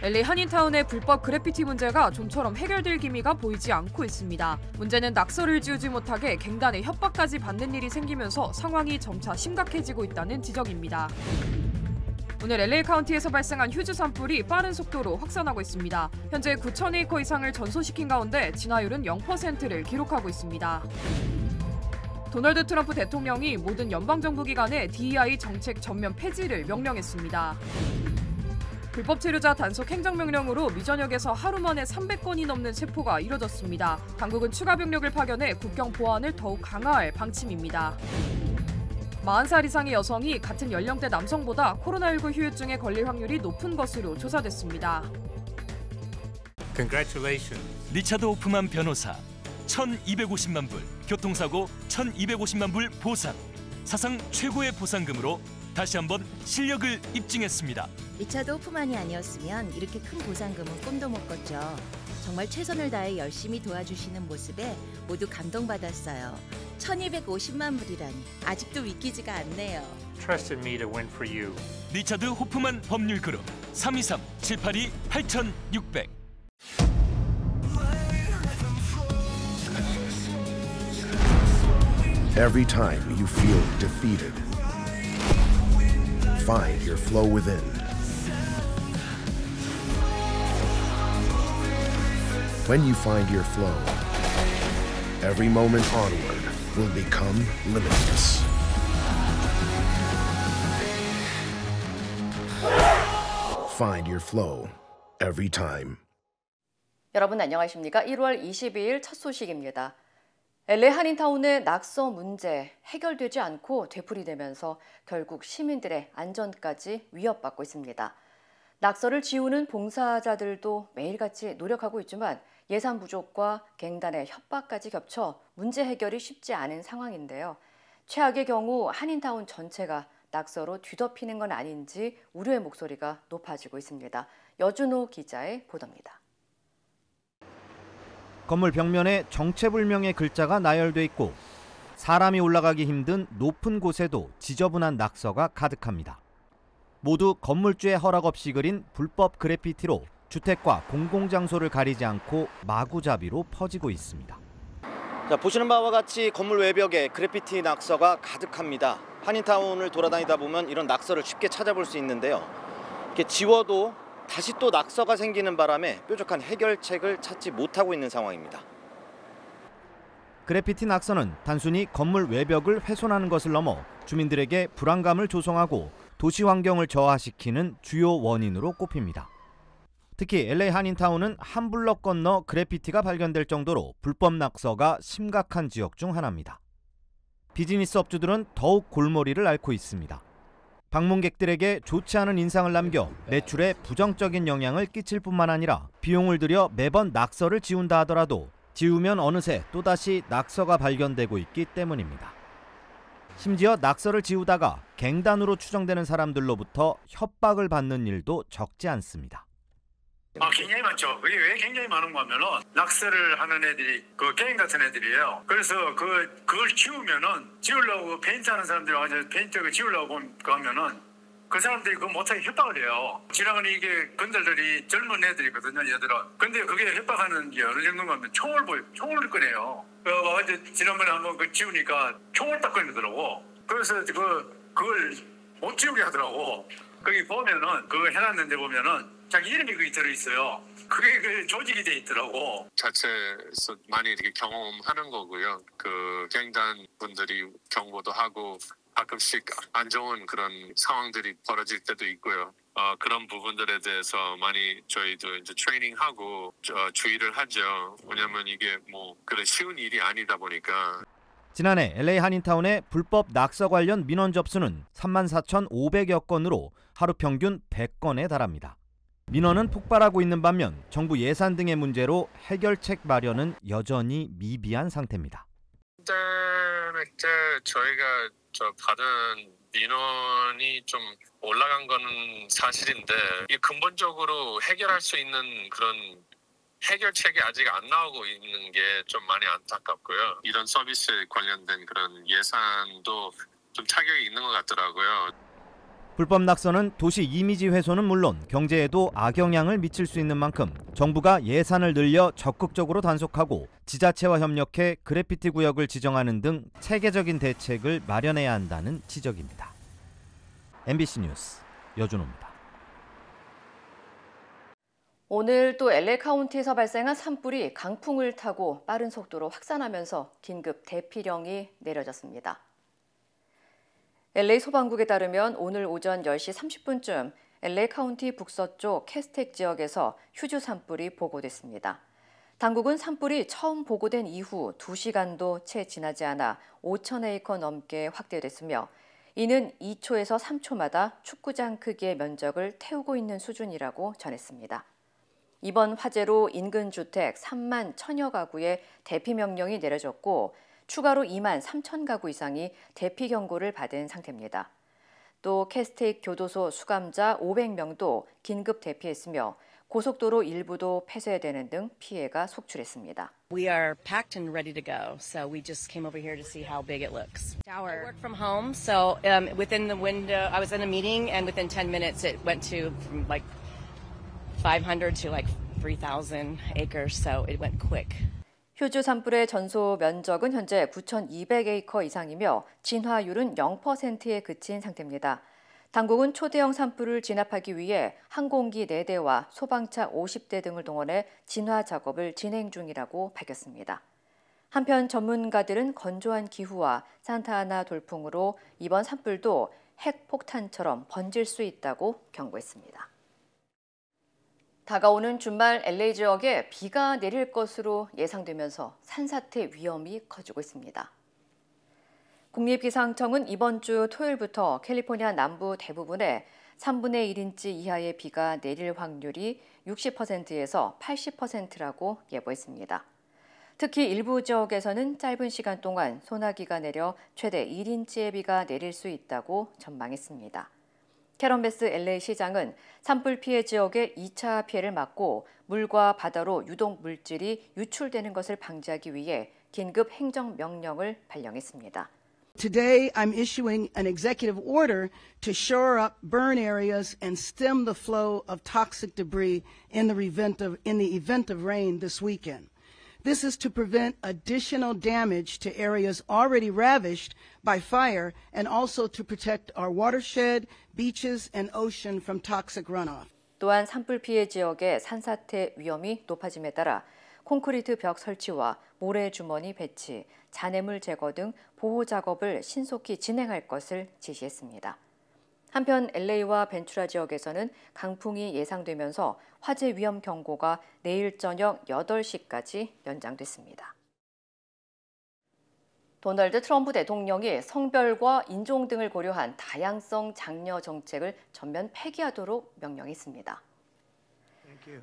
LA 한인타운의 불법 그래피티 문제가 좀처럼 해결될 기미가 보이지 않고 있습니다. 문제는 낙서를 지우지 못하게 갱단의 협박까지 받는 일이 생기면서 상황이 점차 심각해지고 있다는 지적입니다. 오늘 LA 카운티에서 발생한 휴지 산불이 빠른 속도로 확산하고 있습니다. 현재 9,000에이커 이상을 전소시킨 가운데 진화율은 0%를 기록하고 있습니다. 도널드 트럼프 대통령이 모든 연방정부 기관에 DEI 정책 전면 폐지를 명령했습니다. 불법 체류자 단속 행정명령으로 미전역에서 하루 만에 300건이 넘는 체포가 이뤄졌습니다. 당국은 추가 병력을 파견해 국경 보안을 더욱 강화할 방침입니다. 40살 이상의 여성이 같은 연령대 남성보다 코로나19 후유증에 걸릴 확률이 높은 것으로 조사됐습니다. Congratulations. 리차드 호프만 변호사, 1,250만 불, 교통사고 1,250만 불 보상. 사상 최고의 보상금으로 다시 한번 실력을 입증했습니다. 리차드 호프만이 아니었으면 이렇게 큰 보상금은 꿈도 못 꿨죠. 정말 최선을 다해 열심히 도와주시는 모습에 모두 감동받았어요. 1,250만 불이라니 아직도 믿기지가 않네요. Trusted me to win for you. 리차드 호프만 법률그룹 323-782-8600. Every time you feel defeated, find your flow within. When you find your flow, every moment onward will become limitless. Find your flow every time. 여러분 안녕하십니까? 1월 22일 첫 소식입니다. LA 한인타운의 낙서 문제 해결되지 않고 되풀이되면서 결국 시민들의 안전까지 위협받고 있습니다. 낙서를 지우는 봉사자들도 매일같이 노력하고 있지만 예산 부족과 갱단의 협박까지 겹쳐 문제 해결이 쉽지 않은 상황인데요. 최악의 경우 한인타운 전체가 낙서로 뒤덮이는 건 아닌지 우려의 목소리가 높아지고 있습니다. 여준호 기자의 보도입니다. 건물 벽면에 정체불명의 글자가 나열돼 있고 사람이 올라가기 힘든 높은 곳에도 지저분한 낙서가 가득합니다. 모두 건물주의 허락 없이 그린 불법 그래피티로 주택과 공공장소를 가리지 않고 마구잡이로 퍼지고 있습니다. 자, 보시는 바와 같이 건물 외벽에 그래피티 낙서가 가득합니다. 한인타운을 돌아다니다 보면 이런 낙서를 쉽게 찾아볼 수 있는데요. 이렇게 지워도 다시 또 낙서가 생기는 바람에 뾰족한 해결책을 찾지 못하고 있는 상황입니다. 그래피티 낙서는 단순히 건물 외벽을 훼손하는 것을 넘어 주민들에게 불안감을 조성하고 도시 환경을 저하시키는 주요 원인으로 꼽힙니다. 특히 LA 한인타운은 한 블럭 건너 그래피티가 발견될 정도로 불법 낙서가 심각한 지역 중 하나입니다. 비즈니스 업주들은 더욱 골머리를 앓고 있습니다. 방문객들에게 좋지 않은 인상을 남겨 매출에 부정적인 영향을 끼칠 뿐만 아니라 비용을 들여 매번 낙서를 지운다 하더라도 지우면 어느새 또다시 낙서가 발견되고 있기 때문입니다. 심지어 낙서를 지우다가 갱단으로 추정되는 사람들로부터 협박을 받는 일도 적지 않습니다. 굉장히 많죠. 그게 왜 굉장히 많은 거면은 낙서를 하는 애들이 그 갱 같은 애들이에요. 그래서 그걸 지우려고 페인트하는 사람들이 와서 페인트를 지우려고 가면은 그 사람들이 그거 못하게 협박을 해요. 지나가는 이게 건달들이 젊은 애들이거든요, 얘들은. 근데 그게 협박하는 게 어느 정도가 하면 총을 꺼내요. 와서 지난번에 한번 그 지우니까 총을 딱 꺼내더라고. 그래서 그걸 못 지우게 하더라고. 거기 보면은 그거 해놨는데 보면은 자기 이름이 거기 들어있어요. 그게 그 조직이 돼 있더라고. 자체에서 많이 이렇게 경험하는 거고요. 그 갱단 분들이 경고도 하고 가끔씩 안 좋은 그런 상황들이 벌어질 때도 있고요. 그런 부분들에 대해서 많이 저희도 이제 트레이닝하고 주의를 하죠. 왜냐면 이게 뭐 그런 쉬운 일이 아니다 보니까. 지난해 LA 한인타운의 불법 낙서 관련 민원 접수는 34,500여 건으로 하루 평균 100건에 달합니다. 민원은 폭발하고 있는 반면 정부 예산 등의 문제로 해결책 마련은 여전히 미비한 상태입니다. 팬데믹 때 저희가 받은 민원이 좀 올라간 거는 사실인데 이게 근본적으로 해결할 수 있는 그런 해결책이 아직 안 나오고 있는 게 좀 많이 안타깝고요. 이런 서비스에 관련된 그런 예산도 좀 타격이 있는 것 같더라고요. 불법 낙서는 도시 이미지 훼손은 물론 경제에도 악영향을 미칠 수 있는 만큼 정부가 예산을 늘려 적극적으로 단속하고 지자체와 협력해 그래피티 구역을 지정하는 등 체계적인 대책을 마련해야 한다는 지적입니다. MBC 뉴스 여준호입니다. 오늘 또 LA 카운티에서 발생한 산불이 강풍을 타고 빠른 속도로 확산하면서 긴급 대피령이 내려졌습니다. LA 소방국에 따르면 오늘 오전 10시 30분쯤 LA 카운티 북서쪽 캐스텍 지역에서 휴주 산불이 보고됐습니다. 당국은 산불이 처음 보고된 이후 2시간도 채 지나지 않아 5,000에이커 넘게 확대됐으며 이는 2초에서 3초마다 축구장 크기의 면적을 태우고 있는 수준이라고 전했습니다. 이번 화재로 인근 주택 3만 1,000여 가구에 대피 명령이 내려졌고 추가로 2만 3천 가구 이상이 대피 경고를 받은 상태입니다. 또 캐스텍 교도소 수감자 500명도 긴급 대피했으며 고속도로 일부도 폐쇄되는 등 피해가 속출했습니다. We are packed and ready to go, so we just came over here to see how big it looks. I work from home, so within the window, I was in a meeting, and within 10 minutes it went to from like 500 to like 3,000 acres, so it went quick. 휴주 산불의 전소 면적은 현재 9,200에이커 이상이며 진화율은 0%에 그친 상태입니다. 당국은 초대형 산불을 진압하기 위해 항공기 4대와 소방차 50대 등을 동원해 진화 작업을 진행 중이라고 밝혔습니다. 한편 전문가들은 건조한 기후와 산타아나 돌풍으로 이번 산불도 핵폭탄처럼 번질 수 있다고 경고했습니다. 다가오는 주말 LA 지역에 비가 내릴 것으로 예상되면서 산사태 위험이 커지고 있습니다. 국립기상청은 이번 주 토요일부터 캘리포니아 남부 대부분에 3분의 1인치 이하의 비가 내릴 확률이 60%에서 80%라고 예보했습니다. 특히 일부 지역에서는 짧은 시간 동안 소나기가 내려 최대 1인치의 비가 내릴 수 있다고 전망했습니다. 캐런 베스 LA 시장은 산불 피해 지역의 2차 피해를 막고 물과 바다로 유독 물질이 유출되는 것을 방지하기 위해 긴급 행정 명령을 발령했습니다. Today, I'm issuing an executive order to shore up burn areas and stem the flow of toxic debris in the event of rain this weekend. This is to prevent additional damage to areas already ravished by fire and also to protect our watershed, beaches, and ocean from toxic runoff. 또한 산불 피해 지역의 산사태 위험이 높아짐에 따라 콘크리트 벽 설치와 모래 주머니 배치, 잔해물 제거 등 보호 작업을 신속히 진행할 것을 지시했습니다. 한편 LA와 벤츄라 지역에서는 강풍이 예상되면서 화재 위험 경고가 내일 저녁 8시까지 연장됐습니다. 도널드 트럼프 대통령이 성별과 인종 등을 고려한 다양성 장려 정책을 전면 폐기하도록 명령했습니다.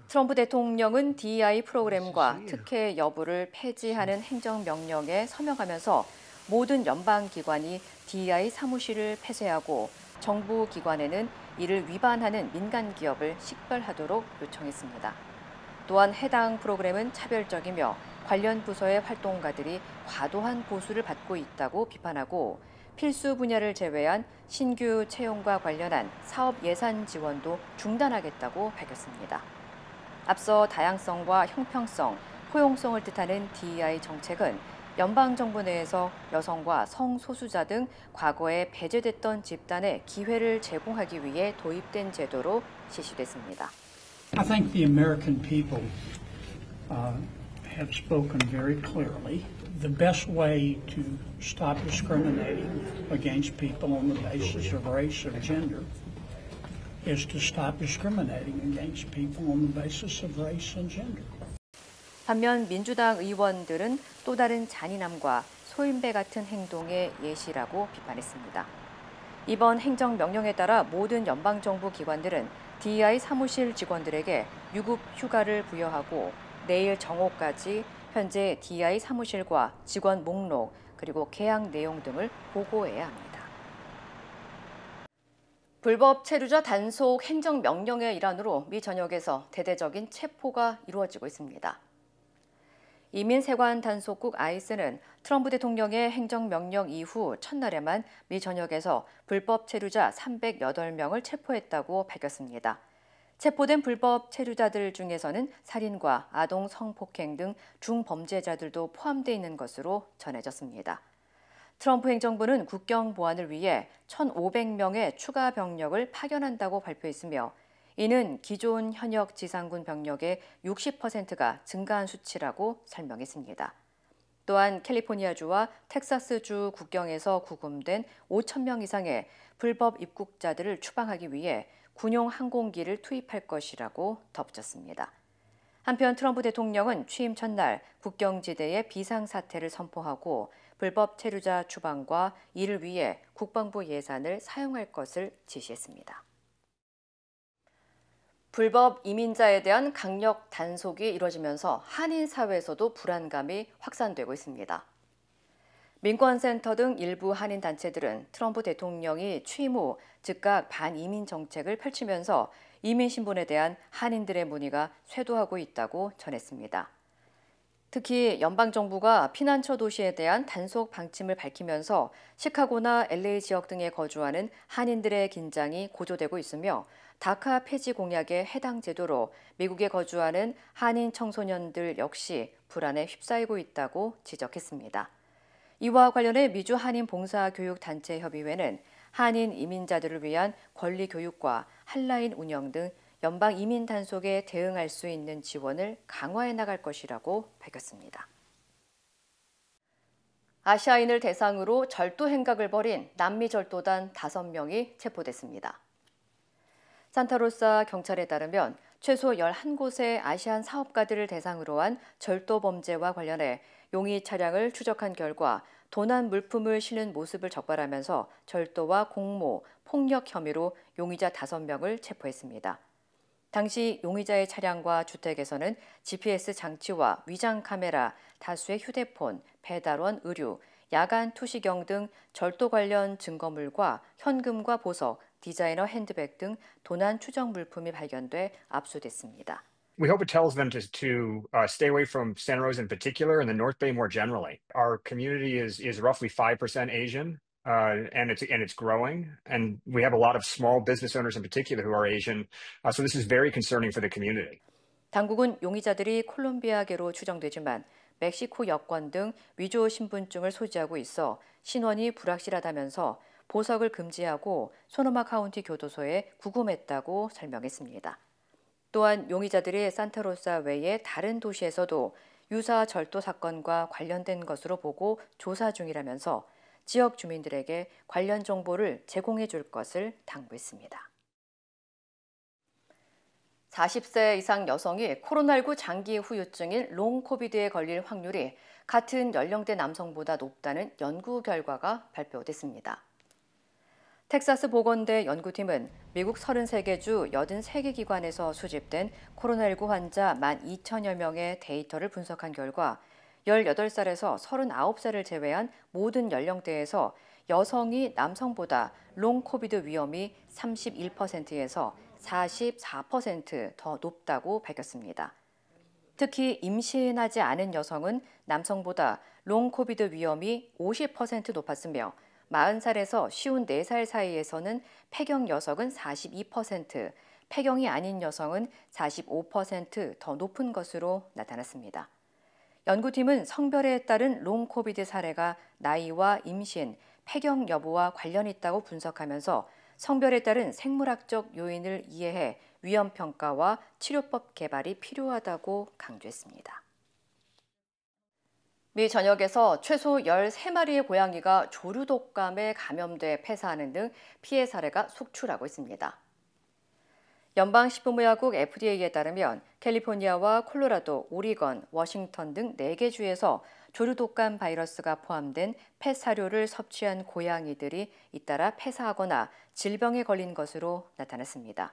트럼프 대통령은 DEI 프로그램과 특혜 여부를 폐지하는 행정명령에 서명하면서 모든 연방기관이 DEI 사무실을 폐쇄하고 정부 기관에는 이를 위반하는 민간 기업을 식별하도록 요청했습니다. 또한 해당 프로그램은 차별적이며 관련 부서의 활동가들이 과도한 보수를 받고 있다고 비판하고 필수 분야를 제외한 신규 채용과 관련한 사업 예산 지원도 중단하겠다고 밝혔습니다. 앞서 다양성과 형평성, 포용성을 뜻하는 DEI 정책은 연방정부 내에서 여성과 성소수자 등 과거에 배제됐던 집단에 기회를 제공하기 위해 도입된 제도로 실시됐습니다. I think the American people have spoken very clearly. The best way to stop discriminating against people on the basis of race or gender is to stop discriminating against people on the basis of race and gender. 반면 민주당 의원들은 또 다른 잔인함과 소인배 같은 행동의 예시라고 비판했습니다. 이번 행정명령에 따라 모든 연방정부 기관들은 DEI 사무실 직원들에게 유급 휴가를 부여하고 내일 정오까지 현재 DEI 사무실과 직원 목록 그리고 계약 내용 등을 보고해야 합니다. 불법 체류자 단속 행정명령의 일환으로 미 전역에서 대대적인 체포가 이루어지고 있습니다. 이민세관 단속국 아이스는 트럼프 대통령의 행정명령 이후 첫날에만 미 전역에서 불법 체류자 308명을 체포했다고 밝혔습니다. 체포된 불법 체류자들 중에서는 살인과 아동 성폭행 등 중범죄자들도 포함되어 있는 것으로 전해졌습니다. 트럼프 행정부는 국경 보안을 위해 1,500명의 추가 병력을 파견한다고 발표했으며 이는 기존 현역 지상군 병력의 60%가 증가한 수치라고 설명했습니다. 또한 캘리포니아주와 텍사스주 국경에서 구금된 5,000명 이상의 불법 입국자들을 추방하기 위해 군용 항공기를 투입할 것이라고 덧붙였습니다. 한편 트럼프 대통령은 취임 첫날 국경지대의 비상사태를 선포하고 불법 체류자 추방과 이를 위해 국방부 예산을 사용할 것을 지시했습니다. 불법 이민자에 대한 강력 단속이 이뤄지면서 한인 사회에서도 불안감이 확산되고 있습니다. 민권센터 등 일부 한인 단체들은 트럼프 대통령이 취임 후 즉각 반이민 정책을 펼치면서 이민 신분에 대한 한인들의 문의가 쇄도하고 있다고 전했습니다. 특히 연방정부가 피난처 도시에 대한 단속 방침을 밝히면서 시카고나 LA 지역 등에 거주하는 한인들의 긴장이 고조되고 있으며 다카 폐지 공약에 해당 제도로 미국에 거주하는 한인 청소년들 역시 불안에 휩싸이고 있다고 지적했습니다. 이와 관련해 미주 한인 봉사교육단체협의회는 한인 이민자들을 위한 권리 교육과 한라인 운영 등 연방 이민 단속에 대응할 수 있는 지원을 강화해 나갈 것이라고 밝혔습니다. 아시아인을 대상으로 절도 행각을 벌인 남미 절도단 5명이 체포됐습니다. 산타로사 경찰에 따르면 최소 11곳의 아시안 사업가들을 대상으로 한 절도 범죄와 관련해 용의 차량을 추적한 결과 도난 물품을 실은 모습을 적발하면서 절도와 공모, 폭력 혐의로 용의자 5명을 체포했습니다. 당시 용의자의 차량과 주택에서는 GPS 장치와 위장 카메라, 다수의 휴대폰, 배달원 의류, 야간 투시경 등 절도 관련 증거물과 현금과 보석, 디자이너 핸드백 등 도난 추적 물품이 발견돼 압수됐습니다. We hope it tells them to stay away from Santa Rosa in particular and the North Bay more generally. Our community is roughly 5% Asian. And it's growing, and we have a lot of small business owners in particular who are Asian. So this is very concerning for the community. 당국은 용의자들이 콜롬비아계로 추정되지만 멕시코 여권 등 위조 신분증을 소지하고 있어 신원이 불확실하다면서 보석을 금지하고 소노마 카운티 교도소에 구금했다고 설명했습니다. 또한 용의자들이 산타로사 외의 다른 도시에서도 유사 절도 사건과 관련된 것으로 보고 조사 중이라면서 지역 주민들에게 관련 정보를 제공해 줄 것을 당부했습니다. 40세 이상 여성이 코로나19 장기 후유증인 롱 코비드에 걸릴 확률이 같은 연령대 남성보다 높다는 연구 결과가 발표됐습니다. 텍사스 보건대 연구팀은 미국 33개 주 83개 기관에서 수집된 코로나19 환자 12,000여 명의 데이터를 분석한 결과 18살에서 39살을 제외한 모든 연령대에서 여성이 남성보다 롱 코비드 위험이 31%에서 44% 더 높다고 밝혔습니다. 특히 임신하지 않은 여성은 남성보다 롱 코비드 위험이 50% 높았으며 40살에서 54살 사이에서는 폐경 여성은 42%, 폐경이 아닌 여성은 45% 더 높은 것으로 나타났습니다. 연구팀은 성별에 따른 롱 코비드 사례가 나이와 임신, 폐경 여부와 관련이 있다고 분석하면서 성별에 따른 생물학적 요인을 이해해 위험 평가와 치료법 개발이 필요하다고 강조했습니다. 미 전역에서 최소 13마리의 고양이가 조류독감에 감염돼 폐사하는 등 피해 사례가 속출하고 있습니다. 연방식품의약국 FDA에 따르면 캘리포니아와 콜로라도, 오리건, 워싱턴 등 4개 주에서 조류독감 바이러스가 포함된 펫 사료를 섭취한 고양이들이 잇따라 폐사하거나 질병에 걸린 것으로 나타났습니다.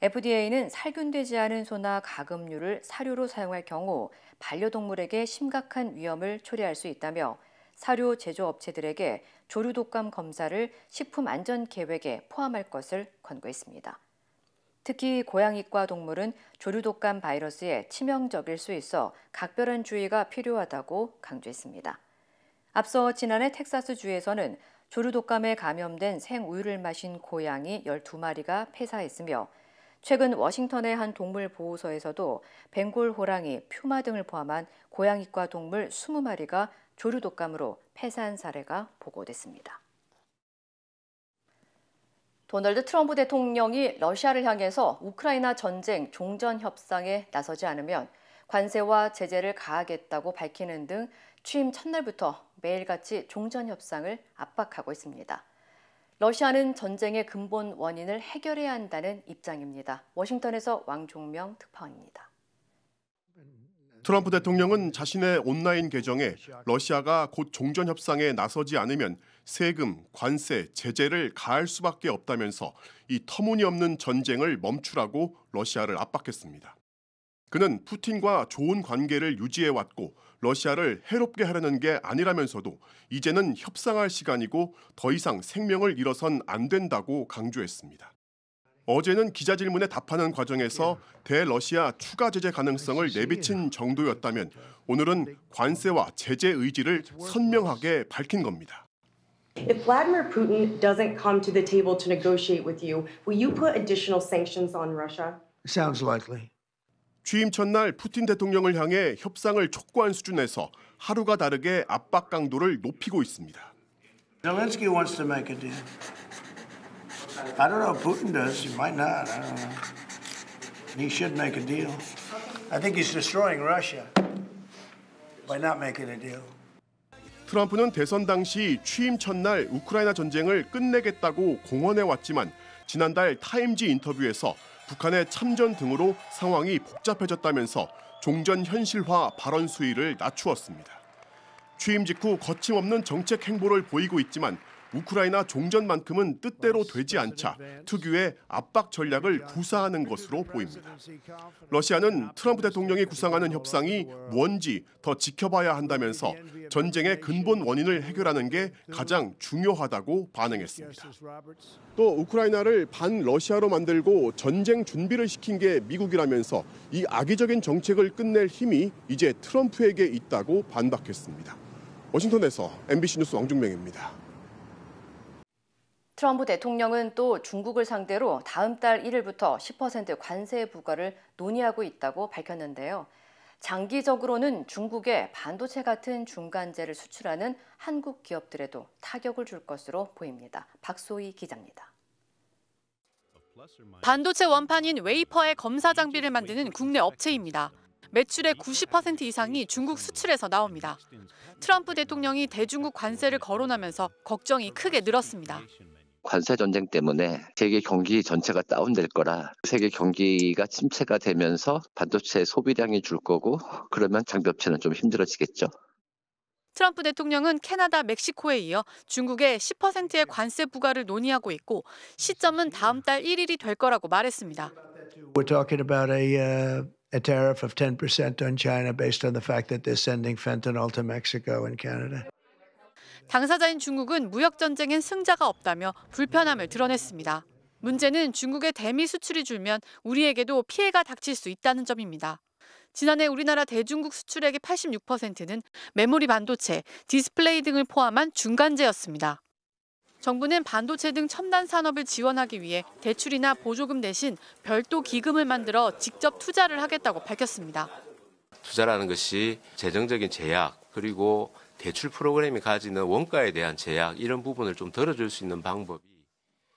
FDA는 살균되지 않은 소나 가금류를 사료로 사용할 경우 반려동물에게 심각한 위험을 초래할 수 있다며 사료 제조업체들에게 조류 독감 검사를 식품 안전 계획에 포함할 것을 권고했습니다. 특히 고양이과 동물은 조류 독감 바이러스에 치명적일 수 있어 각별한 주의가 필요하다고 강조했습니다. 앞서 지난해 텍사스주에서는 조류 독감에 감염된 생우유를 마신 고양이 12마리가 폐사했으며 최근 워싱턴의 한 동물 보호소에서도 벵골 호랑이, 퓨마 등을 포함한 고양이과 동물 20마리가 조류 독감으로 폐사한 사례가 보고됐습니다. 도널드 트럼프 대통령이 러시아를 향해서 우크라이나 전쟁 종전 협상에 나서지 않으면 관세와 제재를 가하겠다고 밝히는 등 취임 첫날부터 매일같이 종전 협상을 압박하고 있습니다. 러시아는 전쟁의 근본 원인을 해결해야 한다는 입장입니다. 워싱턴에서 왕종명 특파원입니다. 트럼프 대통령은 자신의 온라인 계정에 러시아가 곧 종전 협상에 나서지 않으면 세금, 관세, 제재를 가할 수밖에 없다면서 이 터무니없는 전쟁을 멈추라고 러시아를 압박했습니다. 그는 푸틴과 좋은 관계를 유지해왔고 러시아를 해롭게 하려는 게 아니라면서도 이제는 협상할 시간이고 더 이상 생명을 잃어선 안 된다고 강조했습니다. 어제는 기자 질문에 답하는 과정에서 대러시아 추가 제재 가능성을 내비친 정도였다면 오늘은 관세와 제재 의지를 선명하게 밝힌 겁니다. If Vladimir Putin doesn't come to the table to negotiate with you, will you put additional sanctions on Russia? Sounds likely. 취임 첫날 푸틴 대통령을 향해 협상을 촉구한 수준에서 하루가 다르게 압박 강도를 높이고 있습니다. Zelensky wants to make a deal. I don't know if Putin does. He might not. I don't know. He should make a deal. I think he's destroying Russia by not making a deal. 트럼프는 대선 당시 취임 첫날 우크라이나 전쟁을 끝내겠다고 공언해왔지만 지난달 타임지 인터뷰에서 북한의 참전 등으로 상황이 복잡해졌다면서 종전 현실화 발언 수위를 낮추었습니다. 취임 직후 거침없는 정책 행보를 보이고 있지만 우크라이나 종전만큼은 뜻대로 되지 않자 특유의 압박 전략을 구사하는 것으로 보입니다. 러시아는 트럼프 대통령이 구상하는 협상이 뭔지 더 지켜봐야 한다면서 전쟁의 근본 원인을 해결하는 게 가장 중요하다고 반응했습니다. 또 우크라이나를 반러시아로 만들고 전쟁 준비를 시킨 게 미국이라면서 이 악의적인 정책을 끝낼 힘이 이제 트럼프에게 있다고 반박했습니다. 워싱턴에서 MBC 뉴스 왕중명입니다. 트럼프 대통령은 또 중국을 상대로 다음 달 1일부터 10% 관세 부과를 논의하고 있다고 밝혔는데요. 장기적으로는 중국에 반도체 같은 중간재를 수출하는 한국 기업들에도 타격을 줄 것으로 보입니다. 박소희 기자입니다. 반도체 원판인 웨이퍼의 검사 장비를 만드는 국내 업체입니다. 매출의 90% 이상이 중국 수출에서 나옵니다. 트럼프 대통령이 대중국 관세를 거론하면서 걱정이 크게 늘었습니다. 관세 전쟁 때문에 세계 경기 전체가 다운될 거라 세계 경기가 침체가 되면서 반도체 소비량이 줄 거고 그러면 장비업체는 좀 힘들어지겠죠. 트럼프 대통령은 캐나다, 멕시코에 이어 중국에 10%의 관세 부과를 논의하고 있고 시점은 다음 달 1일이 될 거라고 말했습니다. We're talking about a tariff of 10% on China based on the fact that they're sending fentanyl to Mexico and Canada. 당사자인 중국은 무역 전쟁엔 승자가 없다며 불편함을 드러냈습니다. 문제는 중국의 대미 수출이 줄면 우리에게도 피해가 닥칠 수 있다는 점입니다. 지난해 우리나라 대중국 수출액의 86%는 메모리 반도체, 디스플레이 등을 포함한 중간재였습니다. 정부는 반도체 등 첨단 산업을 지원하기 위해 대출이나 보조금 대신 별도 기금을 만들어 직접 투자를 하겠다고 밝혔습니다. 투자라는 것이 재정적인 제약 그리고 대출 프로그램이 가지는 원가에 대한 제약 이런 부분을 좀 덜어줄 수 있는 방법이.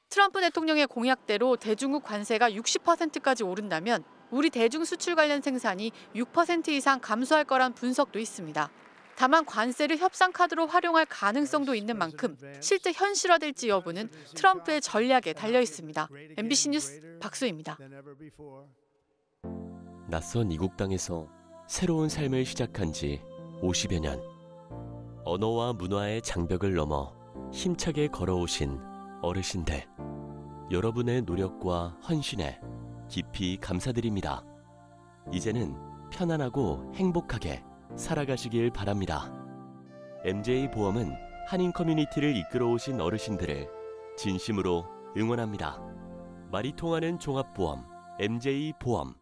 트럼프 대통령의 공약대로 대중국 관세가 60%까지 오른다면 우리 대중 수출 관련 생산이 6% 이상 감소할 거란 분석도 있습니다. 다만 관세를 협상 카드로 활용할 가능성도 있는 만큼 실제 현실화될지 여부는 트럼프의 전략에 달려 있습니다. MBC 뉴스 박수희입니다. 낯선 이국 땅에서 새로운 삶을 시작한 지 50여 년. 언어와 문화의 장벽을 넘어 힘차게 걸어오신 어르신들. 여러분의 노력과 헌신에 깊이 감사드립니다. 이제는 편안하고 행복하게 살아가시길 바랍니다. MJ보험은 한인 커뮤니티를 이끌어오신 어르신들을 진심으로 응원합니다. 말이 통하는 종합보험 MJ보험.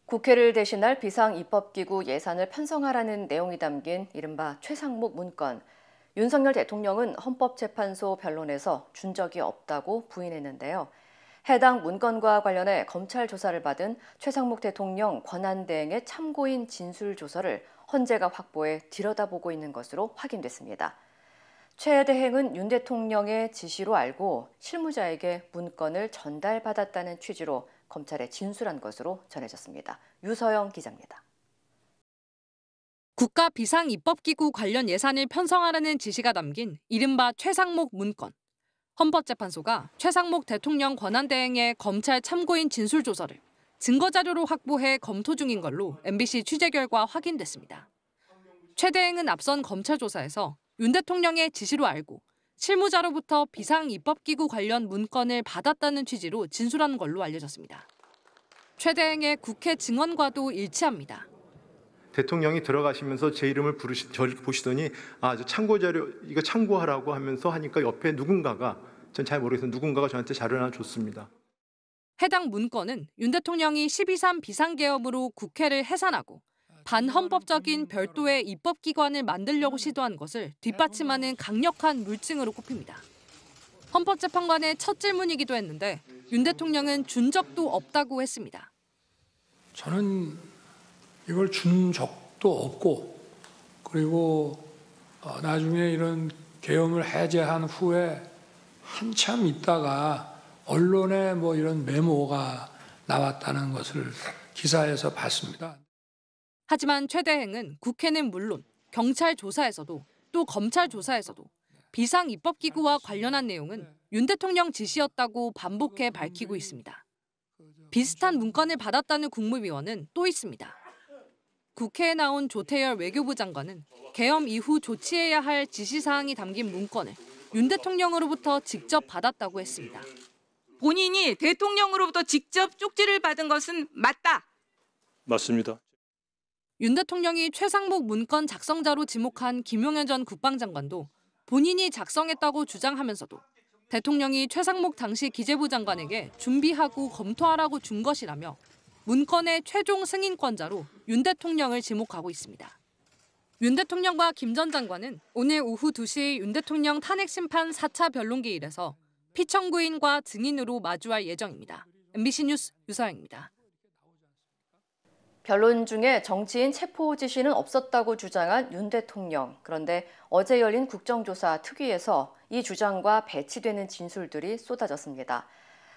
국회를 대신할 비상입법기구 예산을 편성하라는 내용이 담긴 이른바 최상목 문건. 윤석열 대통령은 헌법재판소 변론에서 준 적이 없다고 부인했는데요. 해당 문건과 관련해 검찰 조사를 받은 최상목 대통령 권한대행의 참고인 진술 조서를 헌재가 확보해 들여다보고 있는 것으로 확인됐습니다. 최 대행은 윤 대통령의 지시로 알고 실무자에게 문건을 전달받았다는 취지로 검찰에 진술한 것으로 전해졌습니다. 유서영 기자입니다. 국가 비상입법기구 관련 예산을 편성하라는 지시가 담긴 이른바 최상목 문건. 헌법재판소가 최상목 대통령 권한대행의 검찰 참고인 진술조서를 증거자료로 확보해 검토 중인 걸로 MBC 취재 결과 확인됐습니다. 최 대행은 앞선 검찰 조사에서 윤 대통령의 지시로 알고 실무자로부터 비상입법기구 관련 문건을 받았다는 취지로 진술한 걸로 알려졌습니다. 최 대행의 국회 증언과도 일치합니다. 대통령이 들어가시면서 제 이름을 저를 보시더니 저 참고 자료 이거 참고하라고 하면서 하니까 옆에 누군가가 전 잘 모르겠어요. 누군가가 저한테 자료를 하나 줬습니다. 해당 문건은 윤 대통령이 12.3 비상계엄으로 국회를 해산하고 반헌법적인 별도의 입법기관을 만들려고 시도한 것을 뒷받침하는 강력한 물증으로 꼽힙니다. 헌법재판관의 첫 질문이기도 했는데 윤 대통령은 준 적도 없다고 했습니다. 저는 이걸 준 적도 없고 그리고 나중에 이런 계엄을 해제한 후에 한참 있다가 언론에 이런 메모가 나왔다는 것을 기사에서 봤습니다. 하지만 최 대행은 국회는 물론 경찰 조사에서도 또 검찰 조사에서도 비상입법기구와 관련한 내용은 윤 대통령 지시였다고 반복해 밝히고 있습니다. 비슷한 문건을 받았다는 국무위원은 또 있습니다. 국회에 나온 조태열 외교부 장관은 계엄 이후 조치해야 할 지시사항이 담긴 문건을 윤 대통령으로부터 직접 받았다고 했습니다. 본인이 대통령으로부터 직접 쪽지를 받은 것은 맞다. 맞습니다. 윤 대통령이 최상목 문건 작성자로 지목한 김용현 전 국방장관도 본인이 작성했다고 주장하면서도 대통령이 최상목 당시 기재부 장관에게 준비하고 검토하라고 준 것이라며 문건의 최종 승인권자로 윤 대통령을 지목하고 있습니다. 윤 대통령과 김 전 장관은 오늘 오후 2시 윤 대통령 탄핵심판 4차 변론기일에서 피청구인과 증인으로 마주할 예정입니다. MBC 뉴스 유서영입니다. 변론 중에 정치인 체포 지시는 없었다고 주장한 윤 대통령. 그런데 어제 열린 국정조사 특위에서 이 주장과 배치되는 진술들이 쏟아졌습니다.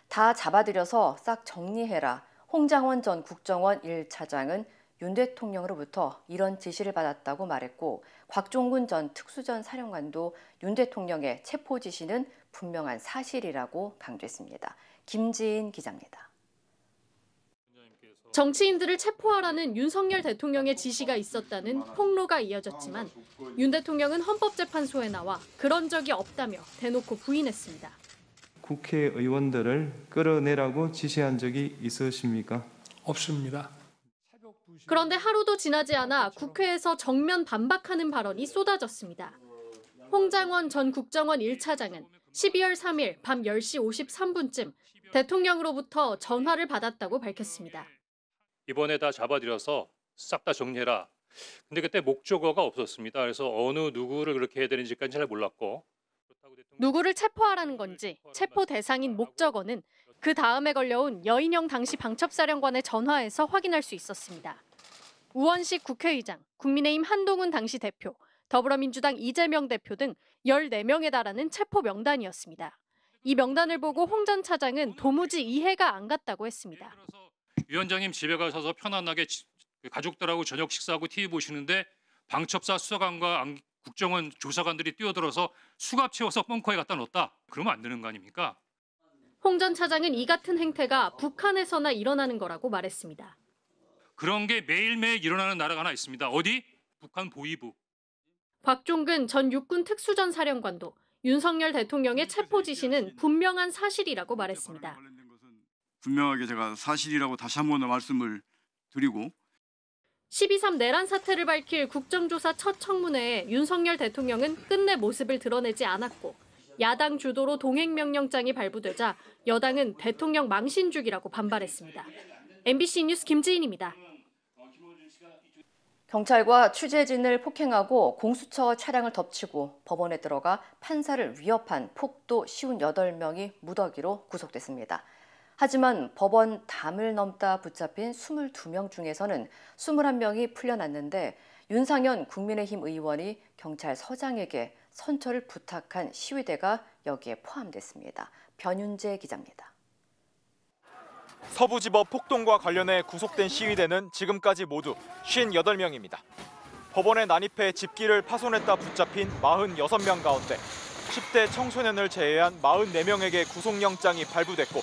다 잡아들여서 싹 정리해라. 홍장원 전 국정원 1차장은 윤 대통령으로부터 이런 지시를 받았다고 말했고 곽종군 전 특수전 사령관도 윤 대통령의 체포 지시는 분명한 사실이라고 강조했습니다. 김지인 기자입니다. 정치인들을 체포하라는 윤석열 대통령의 지시가 있었다는 폭로가 이어졌지만 윤 대통령은 헌법재판소에 나와 그런 적이 없다며 대놓고 부인했습니다. 국회의원들을 끌어내라고 지시한 적이 있으십니까? 없습니다. 그런데 하루도 지나지 않아 국회에서 정면 반박하는 발언이 쏟아졌습니다. 홍장원 전 국정원 1차장은 12월 3일 밤 10시 53분쯤 대통령으로부터 전화를 받았다고 밝혔습니다. 이번에 다 잡아들여서 싹 다 정리해라. 근데 그때 목적어가 없었습니다. 그래서 어느 누구를 그렇게 해야 되는지까지 잘 몰랐고. 누구를 체포하라는 건지 체포 대상인 목적어는 그 다음에 걸려온 여인영 당시 방첩사령관의 전화에서 확인할 수 있었습니다. 우원식 국회의장, 국민의힘 한동훈 당시 대표, 더불어민주당 이재명 대표 등 14명에 달하는 체포 명단이었습니다. 이 명단을 보고 홍 전 차장은 도무지 이해가 안 갔다고 했습니다. 위원장님 집에 가셔서 편안하게 가족들하고 저녁 식사하고 TV 보시는데 방첩사 수사관과 국정원 조사관들이 뛰어들어서 수갑 채워서 벙커에 갖다 넣었다. 그러면 안 되는 거 아닙니까? 홍 전 차장은 이 같은 행태가 북한에서나 일어나는 거라고 말했습니다. 그런 게 매일매일 일어나는 나라가 하나 있습니다. 어디? 북한 보위부. 곽종근 전 육군 특수전 사령관도 윤석열 대통령의 체포 지시는 분명한 사실이라고 말했습니다. 분명하게 제가 사실이라고 다시 한 번 더 말씀을 드리고 12.3 내란 사태를 밝힐 국정조사 첫 청문회에 윤석열 대통령은 끝내 모습을 드러내지 않았고 야당 주도로 동행명령장이 발부되자 여당은 대통령 망신주기라고 반발했습니다. MBC 뉴스 김지인입니다. 경찰과 취재진을 폭행하고 공수처 차량을 덮치고 법원에 들어가 판사를 위협한 폭도 58명이 무더기로 구속됐습니다. 하지만 법원 담을 넘다 붙잡힌 22명 중에서는 21명이 풀려났는데 윤상현 국민의힘 의원이 경찰서장에게 선처를 부탁한 시위대가 여기에 포함됐습니다. 변윤재 기자입니다. 서부지법 폭동과 관련해 구속된 시위대는 지금까지 모두 58명입니다. 법원에 난입해 집기를 파손했다 붙잡힌 46명 가운데 10대 청소년을 제외한 44명에게 구속영장이 발부됐고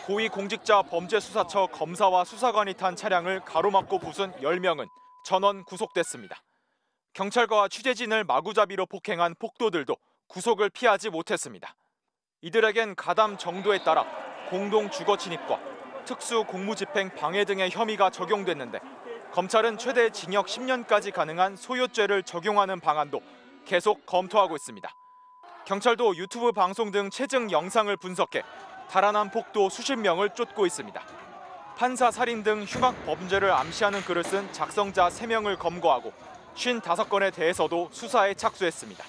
고위공직자범죄수사처 검사와 수사관이 탄 차량을 가로막고 부순 10명은 전원 구속됐습니다. 경찰과 취재진을 마구잡이로 폭행한 폭도들도 구속을 피하지 못했습니다. 이들에겐 가담 정도에 따라 공동 주거 침입과 특수 공무집행 방해 등의 혐의가 적용됐는데 검찰은 최대 징역 10년까지 가능한 소요죄를 적용하는 방안도 계속 검토하고 있습니다. 경찰도 유튜브 방송 등 체증 영상을 분석해 달아난 폭도 수십 명을 쫓고 있습니다. 판사 살인 등 흉악 범죄를 암시하는 글을 쓴 작성자 3명을 검거하고 55건에 대해서도 수사에 착수했습니다.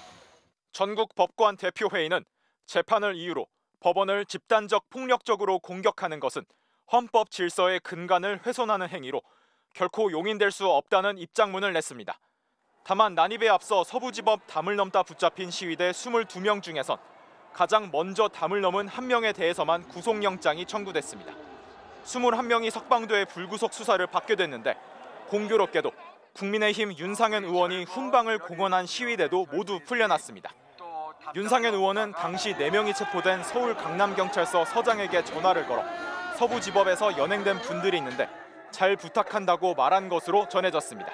전국 법관 대표회의는 재판을 이유로 법원을 집단적 폭력적으로 공격하는 것은 헌법 질서의 근간을 훼손하는 행위로 결코 용인될 수 없다는 입장문을 냈습니다. 다만 난입에 앞서 서부지법 담을 넘다 붙잡힌 시위대 22명 중에선 가장 먼저 담을 넘은 1명에 대해서만 구속영장이 청구됐습니다. 21명이 석방돼 불구속 수사를 받게 됐는데 공교롭게도 국민의힘 윤상현 의원이 훈방을 공언한 시위대도 모두 풀려났습니다. 윤상현 의원은 당시 4명이 체포된 서울 강남경찰서 서장에게 전화를 걸어 서부지법에서 연행된 분들이 있는데 잘 부탁한다고 말한 것으로 전해졌습니다.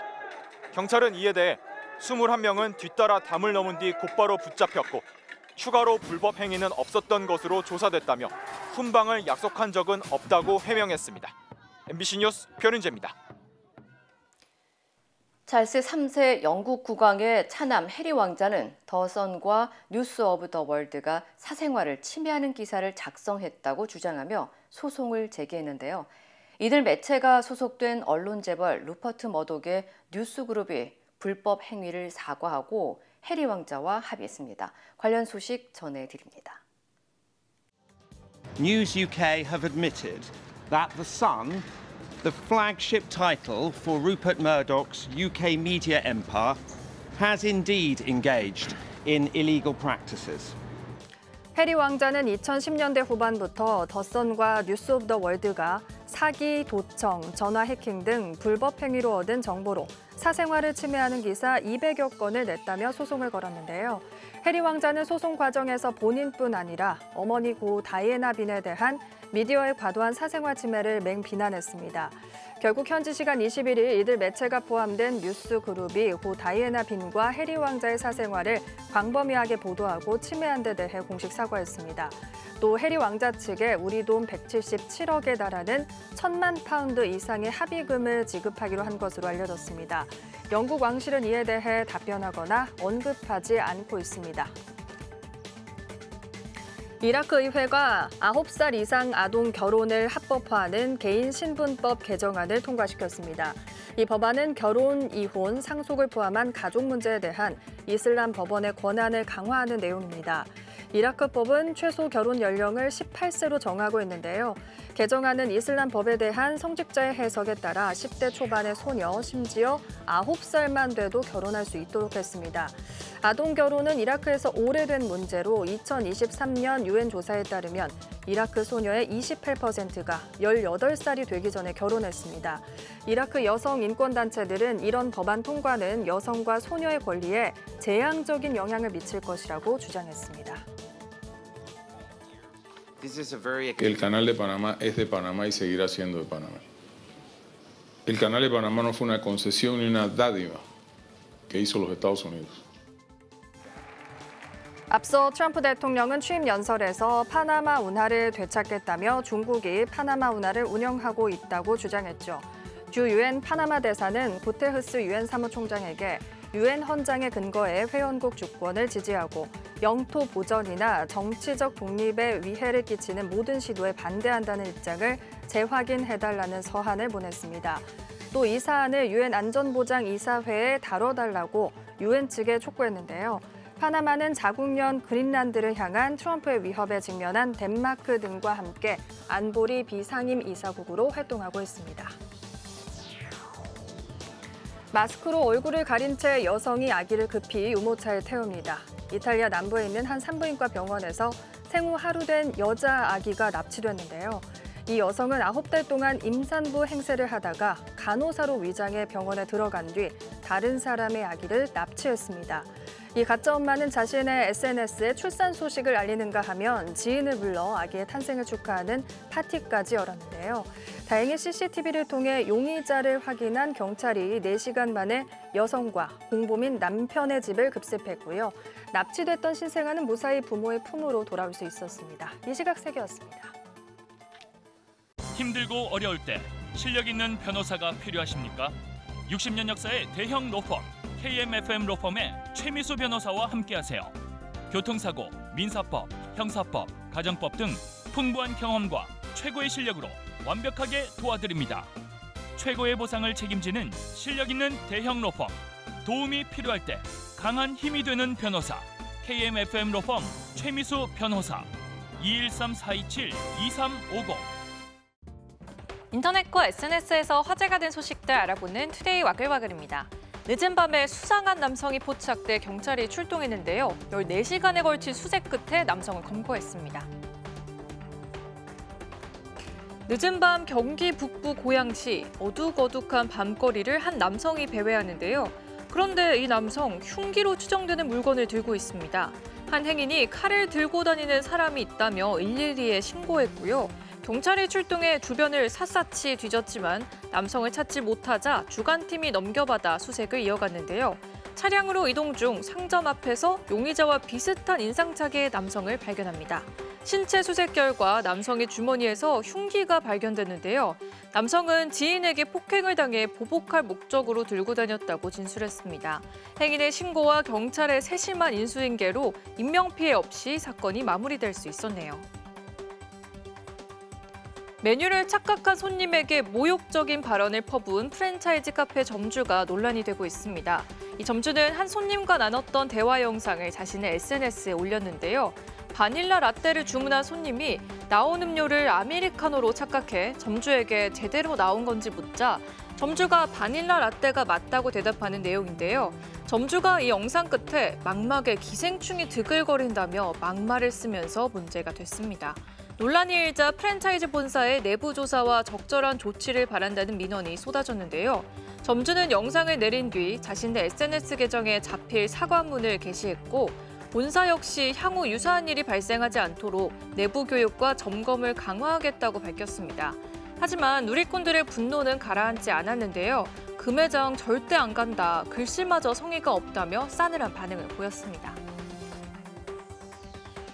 경찰은 이에 대해 21명은 뒤따라 담을 넘은 뒤 곧바로 붙잡혔고 추가로 불법 행위는 없었던 것으로 조사됐다며 훈방을 약속한 적은 없다고 해명했습니다. MBC 뉴스 변윤재입니다. 찰스 3세 영국 국왕의 차남 해리 왕자는 더 선과 뉴스 오브 더 월드가 사생활을 침해하는 기사를 작성했다고 주장하며 소송을 제기했는데요. 이들 매체가 소속된 언론 재벌 루퍼트 머독의 뉴스그룹이 불법 행위를 사과하고 해리 왕자와 합의했습니다. 관련 소식 전해드립니다. News UK have admitted that The Sun, the flagship title for Rupert Murdoch's UK media empire, has indeed engaged in illegal practices. 해리 왕자는 2010년대 후반부터 더선과 뉴스 오브 더 월드가 사기, 도청, 전화 해킹 등 불법 행위로 얻은 정보로 사생활을 침해하는 기사 200여 건을 냈다며 소송을 걸었는데요. 해리 왕자는 소송 과정에서 본인뿐 아니라 어머니 고 다이애나 빈에 대한 미디어의 과도한 사생활 침해를 맹비난했습니다. 결국 현지 시간 21일 이들 매체가 포함된 뉴스 그룹이 고 다이애나 빈과 해리 왕자의 사생활을 광범위하게 보도하고 침해한 데 대해 공식 사과했습니다. 또 해리 왕자 측에 우리 돈 177억에 달하는 1,000만 파운드 이상의 합의금을 지급하기로 한 것으로 알려졌습니다. 영국 왕실은 이에 대해 답변하거나 언급하지 않고 있습니다. 이라크 의회가 9살 이상 아동 결혼을 합법화하는 개인 신분법 개정안을 통과시켰습니다. 이 법안은 결혼, 이혼, 상속을 포함한 가족 문제에 대한 이슬람 법원의 권한을 강화하는 내용입니다. 이라크법은 최소 결혼 연령을 18세로 정하고 있는데요. 개정안은 이슬람 법에 대한 성직자의 해석에 따라 10대 초반의 소녀, 심지어 9살만 돼도 결혼할 수 있도록 했습니다. 아동 결혼은 이라크에서 오래된 문제로 2023년 유엔 조사에 따르면 이라크 소녀의 28%가 18살이 되기 전에 결혼했습니다. 이라크 여성 인권단체들은 이런 법안 통과는 여성과 소녀의 권리에 재앙적인 영향을 미칠 것이라고 주장했습니다. El Canal de Panamá es de Panamá y seguirá siendo de Panamá. El Canal de Panamá no fue una concesión ni una dádiva que hizo los Estados Unidos. 앞서 트럼프 대통령은 취임 연설에서 파나마 운하를 되찾겠다며 중국이 파나마 운하를 운영하고 있다고 주장했죠. 주 유엔 파나마 대사는 구테흐스 유엔 사무총장에게 유엔 헌장에 근거해 회원국 주권을 지지하고 영토 보전이나 정치적 독립에 위해를 끼치는 모든 시도에 반대한다는 입장을 재확인해달라는 서한을 보냈습니다. 또 이 사안을 유엔 안전보장이사회에 다뤄달라고 유엔 측에 촉구했는데요. 파나마는 자국년 그린란드를 향한 트럼프의 위협에 직면한 덴마크 등과 함께 안보리 비상임 이사국으로 활동하고 있습니다. 마스크로 얼굴을 가린 채 여성이 아기를 급히 유모차에 태웁니다. 이탈리아 남부에 있는 한 산부인과 병원에서 생후 하루 된 여자 아기가 납치됐는데요. 이 여성은 9달 동안 임산부 행세를 하다가 간호사로 위장해 병원에 들어간 뒤 다른 사람의 아기를 납치했습니다. 이 가짜 엄마는 자신의 SNS에 출산 소식을 알리는가 하면 지인을 불러 아기의 탄생을 축하하는 파티까지 열었는데요. 다행히 CCTV를 통해 용의자를 확인한 경찰이 4시간 만에 여성과 공범인 남편의 집을 급습했고요. 납치됐던 신생아는 무사히 부모의 품으로 돌아올 수 있었습니다. 이 시각 세계였습니다. 힘들고 어려울 때 실력 있는 변호사가 필요하십니까? 60년 역사의 대형 로펌 KMFM 로펌의 최미수 변호사와 함께하세요. 교통사고, 민사법, 형사법, 가정법 등 풍부한 경험과 최고의 실력으로 완벽하게 도와드립니다. 최고의 보상을 책임지는 실력 있는 대형 로펌. 도움이 필요할 때 강한 힘이 되는 변호사. KMFM 로펌 최미수 변호사. 213-427-2350. 인터넷과 SNS에서 화제가 된 소식들 알아보는 투데이 와글와글입니다. 늦은 밤에 수상한 남성이 포착돼 경찰이 출동했는데요. 14시간에 걸친 수색 끝에 남성을 검거했습니다. 늦은 밤 경기 북부 고양시 어둑어둑한 밤거리를 한 남성이 배회하는데요. 그런데 이 남성 흉기로 추정되는 물건을 들고 있습니다. 한 행인이 칼을 들고 다니는 사람이 있다며 112에 신고했고요. 경찰이 출동해 주변을 샅샅이 뒤졌지만 남성을 찾지 못하자 주간팀이 넘겨받아 수색을 이어갔는데요. 차량으로 이동 중 상점 앞에서 용의자와 비슷한 인상착의의 남성을 발견합니다. 신체 수색 결과 남성의 주머니에서 흉기가 발견됐는데요. 남성은 지인에게 폭행을 당해 보복할 목적으로 들고 다녔다고 진술했습니다. 행인의 신고와 경찰의 세심한 인수인계로 인명피해 없이 사건이 마무리될 수 있었네요. 메뉴를 착각한 손님에게 모욕적인 발언을 퍼부은 프랜차이즈 카페 점주가 논란이 되고 있습니다. 이 점주는 한 손님과 나눴던 대화 영상을 자신의 SNS에 올렸는데요. 바닐라 라떼를 주문한 손님이 나온 음료를 아메리카노로 착각해 점주에게 제대로 나온 건지 묻자 점주가 바닐라 라떼가 맞다고 대답하는 내용인데요. 점주가 이 영상 끝에 망막에 기생충이 드글거린다며 막말을 쓰면서 문제가 됐습니다. 논란이 일자 프랜차이즈 본사의 내부 조사와 적절한 조치를 바란다는 민원이 쏟아졌는데요. 점주는 영상을 내린 뒤 자신의 SNS 계정에 자필 사과문을 게시했고 본사 역시 향후 유사한 일이 발생하지 않도록 내부 교육과 점검을 강화하겠다고 밝혔습니다. 하지만 누리꾼들의 분노는 가라앉지 않았는데요. 그 매장 절대 안 간다, 글씨마저 성의가 없다며 싸늘한 반응을 보였습니다.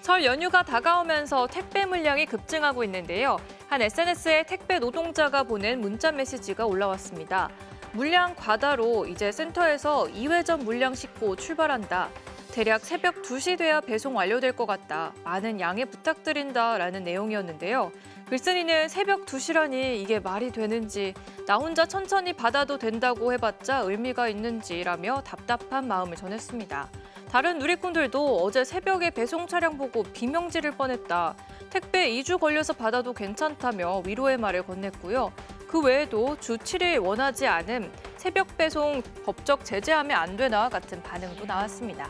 설 연휴가 다가오면서 택배 물량이 급증하고 있는데요. 한 SNS에 택배 노동자가 보낸 문자 메시지가 올라왔습니다. 물량 과다로 이제 센터에서 2회전 물량 싣고 출발한다. 대략 새벽 2시 돼야 배송 완료될 것 같다. 많은 양해 부탁드린다라는 내용이었는데요. 글쓴이는 새벽 2시라니 이게 말이 되는지, 나 혼자 천천히 받아도 된다고 해봤자 의미가 있는지라며 답답한 마음을 전했습니다. 다른 누리꾼들도 어제 새벽에 배송 차량 보고 비명 지를 뻔했다. 택배 2주 걸려서 받아도 괜찮다며 위로의 말을 건넸고요. 그 외에도 주 7일 원하지 않음, 새벽 배송 법적 제재하면 안 되나 같은 반응도 나왔습니다.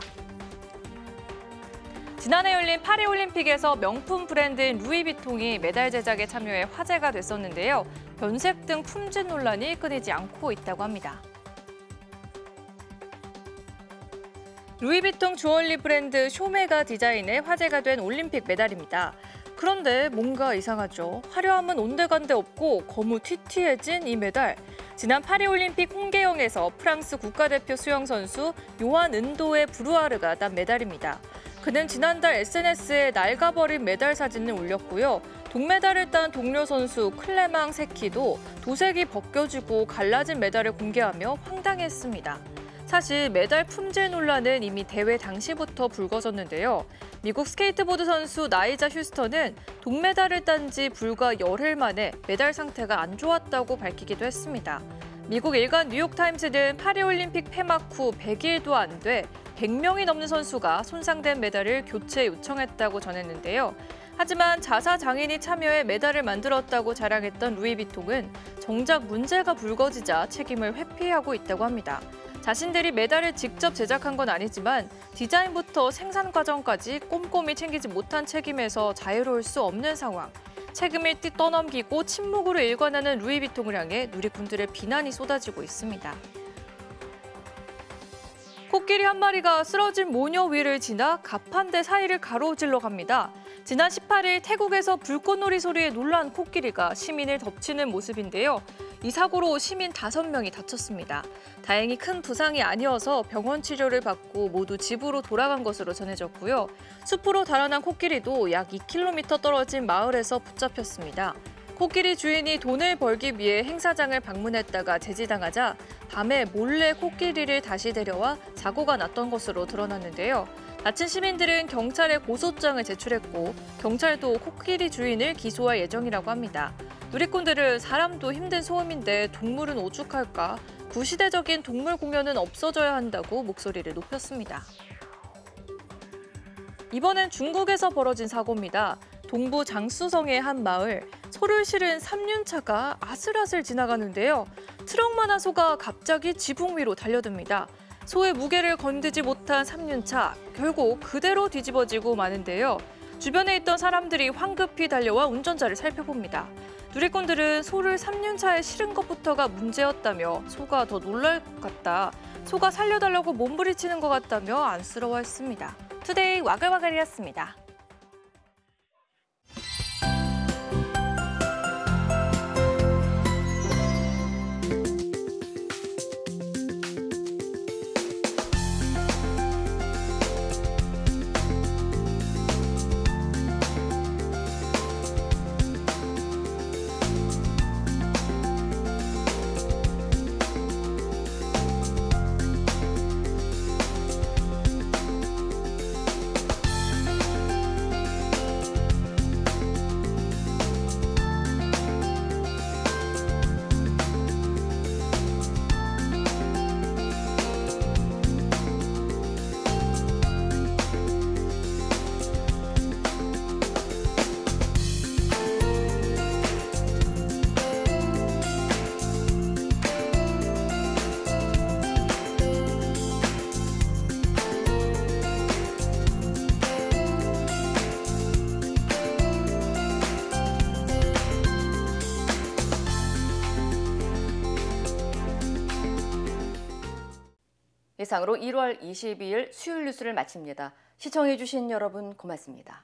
지난해 열린 파리올림픽에서 명품 브랜드인 루이비통이 메달 제작에 참여해 화제가 됐었는데요. 변색 등 품질 논란이 끊이지 않고 있다고 합니다. 루이비통 주얼리 브랜드 쇼메가 디자인에 화제가 된 올림픽 메달입니다. 그런데 뭔가 이상하죠. 화려함은 온데간데 없고 거무튀튀해진 이 메달. 지난 파리올림픽 홍계영에서 프랑스 국가대표 수영선수 요한 은도의 브루아르가 딴 메달입니다. 그는 지난달 SNS에 낡아버린 메달 사진을 올렸고요. 동메달을 딴 동료 선수 클레망 세키도 도색이 벗겨지고 갈라진 메달을 공개하며 황당해했습니다. 사실 메달 품질 논란은 이미 대회 당시부터 불거졌는데요. 미국 스케이트보드 선수 나이자 휴스턴은 동메달을 딴 지 불과 열흘 만에 메달 상태가 안 좋았다고 밝히기도 했습니다. 미국 일간 뉴욕타임스는 파리올림픽 폐막 후 100일도 안 돼 100명이 넘는 선수가 손상된 메달을 교체 요청했다고 전했는데요. 하지만 자사 장인이 참여해 메달을 만들었다고 자랑했던 루이비통은 정작 문제가 불거지자 책임을 회피하고 있다고 합니다. 자신들이 메달을 직접 제작한 건 아니지만 디자인부터 생산 과정까지 꼼꼼히 챙기지 못한 책임에서 자유로울 수 없는 상황. 책임을 떠넘기고 침묵으로 일관하는 루이비통을 향해 누리꾼들의 비난이 쏟아지고 있습니다. 코끼리 한 마리가 쓰러진 모녀 위를 지나 갑판대 사이를 가로질러 갑니다. 지난 18일 태국에서 불꽃놀이 소리에 놀란 코끼리가 시민을 덮치는 모습인데요. 이 사고로 시민 5명이 다쳤습니다. 다행히 큰 부상이 아니어서 병원 치료를 받고 모두 집으로 돌아간 것으로 전해졌고요. 숲으로 달아난 코끼리도 약 2km 떨어진 마을에서 붙잡혔습니다. 코끼리 주인이 돈을 벌기 위해 행사장을 방문했다가 제지당하자 밤에 몰래 코끼리를 다시 데려와 사고가 났던 것으로 드러났는데요. 다친 시민들은 경찰에 고소장을 제출했고 경찰도 코끼리 주인을 기소할 예정이라고 합니다. 누리꾼들은 사람도 힘든 소음인데 동물은 오죽할까? 구시대적인 동물 공연은 없어져야 한다고 목소리를 높였습니다. 이번엔 중국에서 벌어진 사고입니다. 동부 장쑤성의 한 마을, 소를 실은 3륜차가 아슬아슬 지나가는데요. 트럭만한 소가 갑자기 지붕 위로 달려듭니다. 소의 무게를 건드지 못한 3륜차, 결국 그대로 뒤집어지고 마는데요. 주변에 있던 사람들이 황급히 달려와 운전자를 살펴봅니다. 누리꾼들은 소를 3륜차에 실은 것부터가 문제였다며 소가 더 놀랄 것 같다, 소가 살려달라고 몸부리치는 것 같다며 안쓰러워했습니다. 투데이 와글와글이었습니다. 이상으로 1월 22일 수요일 뉴스를 마칩니다. 시청해주신 여러분 고맙습니다.